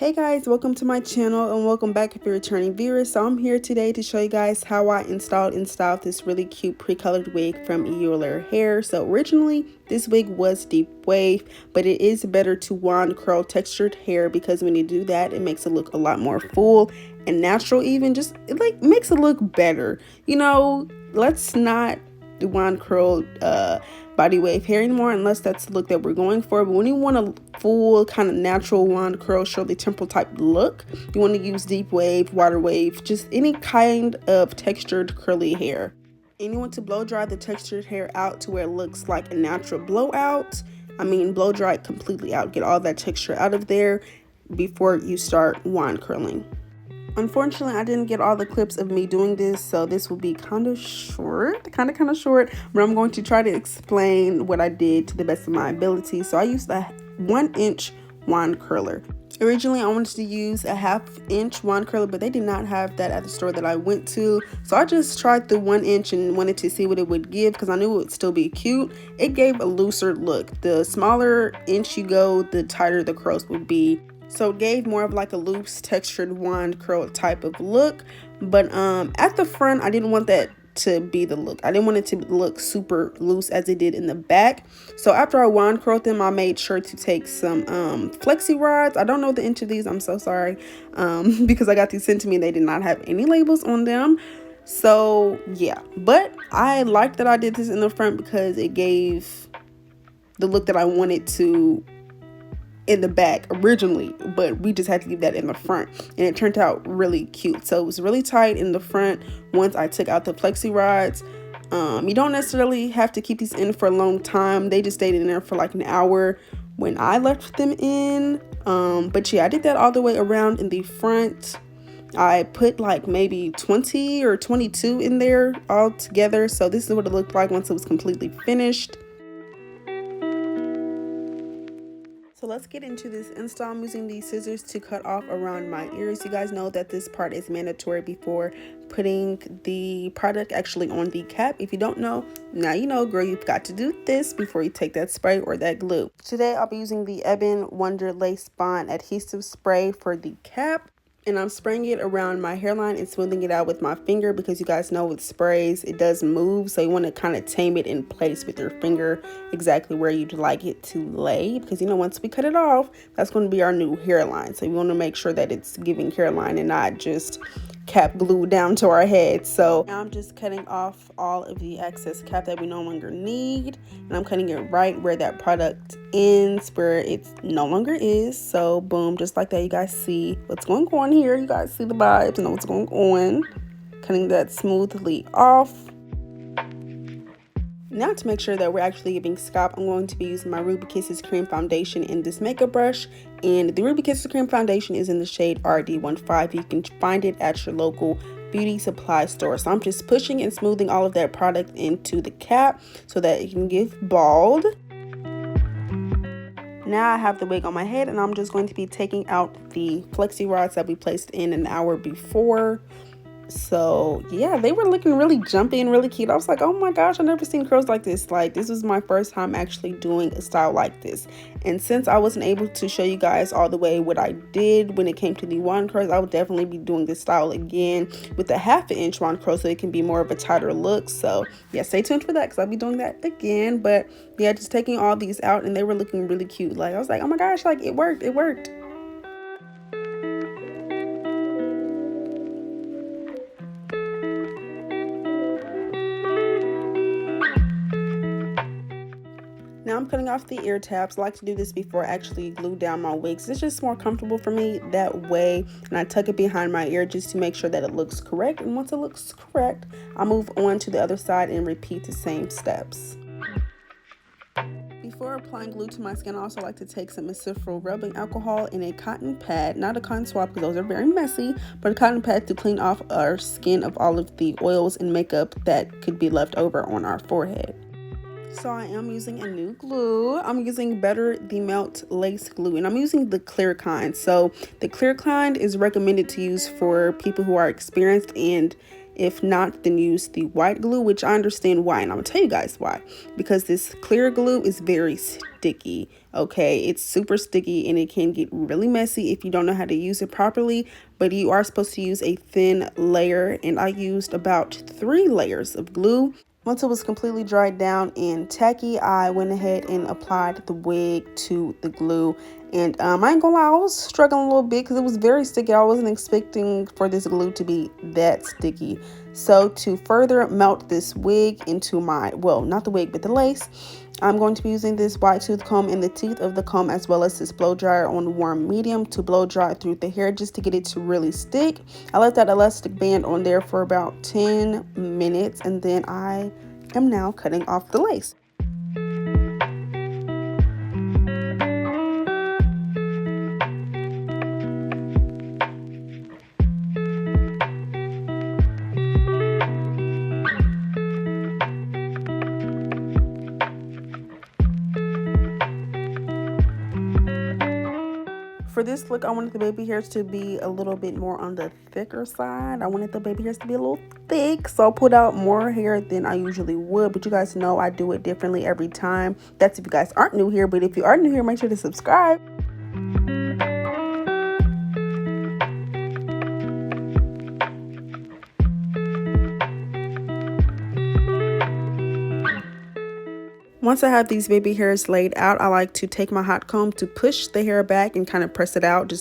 Hey guys, welcome to my channel and welcome back if you're a returning viewer. So I'm here today to show you guys how I installed and styled this really cute pre-colored wig from Eullair hair. So originally this wig was deep wave, but it is better to wand curl textured hair because when you do that it makes it look a lot more full and natural. Even just it like makes it look better, you know. Let's not wand curl body wave hair anymore unless that's the look that we're going for. But when you want a full kind of natural wand curl Shirley Temple type look, you want to use deep wave, water wave, just any kind of textured curly hair. And you want to blow dry the textured hair out to where it looks like a natural blowout. Blow dry it completely out, get all that texture out of there before you start wand curling. Unfortunately, I didn't get all the clips of me doing this, so this will be kind of short, but I'm going to try to explain what I did to the best of my ability. So I used a 1-inch wand curler. Originally, I wanted to use a 1/2-inch wand curler, but they did not have that at the store that I went to. So I just tried the 1-inch and wanted to see what it would give because I knew it would still be cute. It gave a looser look. The smaller inch you go, the tighter the curls would be. So it gave more of like a loose textured wand curl type of look. But at the front, I didn't want that to be the look. I didn't want it to look super loose as it did in the back. So after I wand curled them, I made sure to take some Flexi Rods. I don't know the inch of these, I'm so sorry, because I got these sent to me and they did not have any labels on them. So yeah, but I liked that I did this in the front because it gave the look that I wanted to in the back originally, but we just had to leave that in the front and it turned out really cute. So it was really tight in the front once I took out the Flexi Rods. You don't necessarily have to keep these in for a long time. They just stayed in there for like an hour when I left them in. But yeah, I did that all the way around in the front. I put like maybe 20 or 22 in there all together. So this is what it looked like once it was completely finished. So let's get into this install. I'm using these scissors to cut off around my ears. You guys know that this part is mandatory before putting the product actually on the cap. If you don't know, now you know, girl, you've got to do this before you take that spray or that glue. Today I'll be using the Ebin Wonder Lace Bond adhesive spray for the cap. And I'm spraying it around my hairline and smoothing it out with my finger because you guys know with sprays, it does move. So you want to kind of tame it in place with your finger exactly where you'd like it to lay. Because, you know, once we cut it off, that's going to be our new hairline. So you want to make sure that it's giving hairline and not just cap glued down to our head. So now I'm just cutting off all of the excess cap that we no longer need, and I'm cutting it right where that product ends, where it no longer is. So boom, just like that. You guys see what's going on here. You guys see the vibes, know what's going on. Cutting that smoothly off. Now to make sure that we're actually giving scalp, I'm going to be using my Ruby Kisses Cream Foundation in this makeup brush. And the Ruby Kisses Cream Foundation is in the shade RD15. You can find it at your local beauty supply store. So I'm just pushing and smoothing all of that product into the cap so that it can give bald. Now I have the wig on my head and I'm just going to be taking out the Flexi Rods that we placed in an hour before. So yeah, they were looking really jumpy and really cute. I was like, oh my gosh, I've never seen curls like this. Like, this was my first time actually doing a style like this. And since I wasn't able to show you guys all the way what I did when it came to the wand curls, I would definitely be doing this style again with a 1/2-inch wand curl so it can be more of a tighter look. So yeah, stay tuned for that because I'll be doing that again. But yeah, just taking all these out and they were looking really cute. Like, I was like, oh my gosh, like it worked. Now I'm cutting off the ear tabs. I like to do this before I actually glue down my wigs. It's just more comfortable for me that way. And I tuck it behind my ear just to make sure that it looks correct. And once it looks correct, I'll move on to the other side and repeat the same steps. Before applying glue to my skin, I also like to take some Serum rubbing alcohol in a cotton pad, not a cotton swab because those are very messy, but a cotton pad to clean off our skin of all of the oils and makeup that could be left over on our forehead. So I am using a new glue. I'm using Better the Melt Lace Glue, and I'm using the clear kind. So the clear kind is recommended to use for people who are experienced and If not, then use the white glue, which I understand why, and I'm gonna tell you guys why. Because this clear glue is very sticky, okay? It's super sticky and it can get really messy if you don't know how to use it properly, but you are supposed to use a thin layer, and I used about 3 layers of glue. Once it was completely dried down and tacky, I went ahead and applied the wig to the glue. And I ain't gonna lie, I was struggling a little bit because it was very sticky. I wasn't expecting for this glue to be that sticky. So to further melt this wig into my, well, not the wig, but the lace, I'm going to be using this wide tooth comb in the teeth of the comb, as well as this blow dryer on warm medium to blow dry through the hair just to get it to really stick. I left that elastic band on there for about 10 minutes, and then I am now cutting off the lace. For this look, I wanted the baby hairs to be a little bit more on the thicker side. I wanted the baby hairs to be a little thick, so I put out more hair than I usually would. But you guys know I do it differently every time. That's if you guys aren't new here, but if you are new here, make sure to subscribe. Once I have these baby hairs laid out, I like to take my hot comb to push the hair back and kind of press it out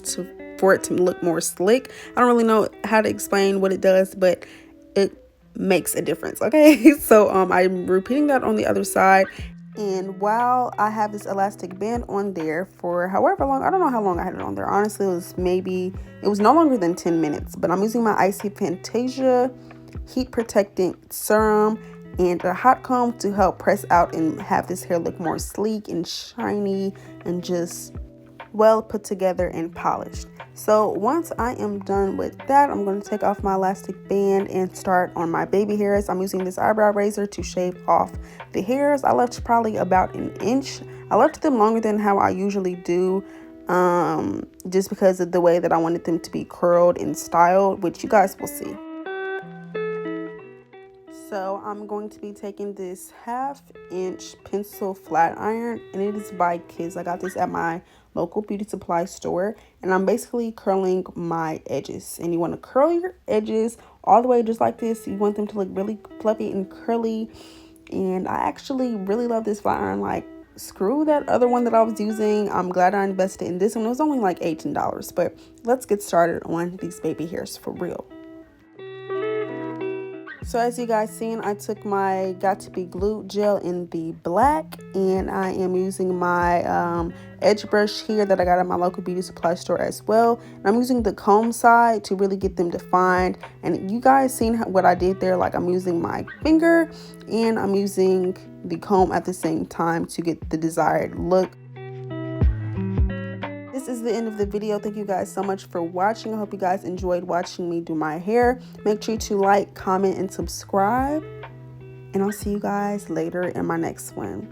for it to look more slick. I don't really know how to explain what it does, but it makes a difference, okay? So I'm repeating that on the other side. And while I have this elastic band on there for however long, I don't know how long I had it on there. Honestly, it was no longer than 10 minutes, but I'm using my Icy Fantasia Heat Protectant Serum and a hot comb to help press out and have this hair look more sleek and shiny and just well put together and polished. So once I am done with that, I'm going to take off my elastic band and start on my baby hairs. I'm using this eyebrow razor to shave off the hairs. I left probably about an inch. I left them longer than how I usually do, just because of the way that I wanted them to be curled and styled, which you guys will see. So I'm going to be taking this 1/2-inch pencil flat iron, and it is by Kids. I got this at my local beauty supply store, and I'm basically curling my edges. And you want to curl your edges all the way just like this. You want them to look really fluffy and curly. And I actually really love this flat iron. Like, screw that other one that I was using. I'm glad I invested in this one. It was only like $18, but let's get started on these baby hairs for real. So as you guys seen, I took my Got To Be Glue gel in the black, and I am using my edge brush here that I got at my local beauty supply store as well. And I'm using the comb side to really get them defined. And you guys seen what I did there? Like, I'm using my finger and I'm using the comb at the same time to get the desired look. This is the end of the video. Thank you guys so much for watching. I hope you guys enjoyed watching me do my hair. Make sure to like, comment, and subscribe. And I'll see you guys later in my next one.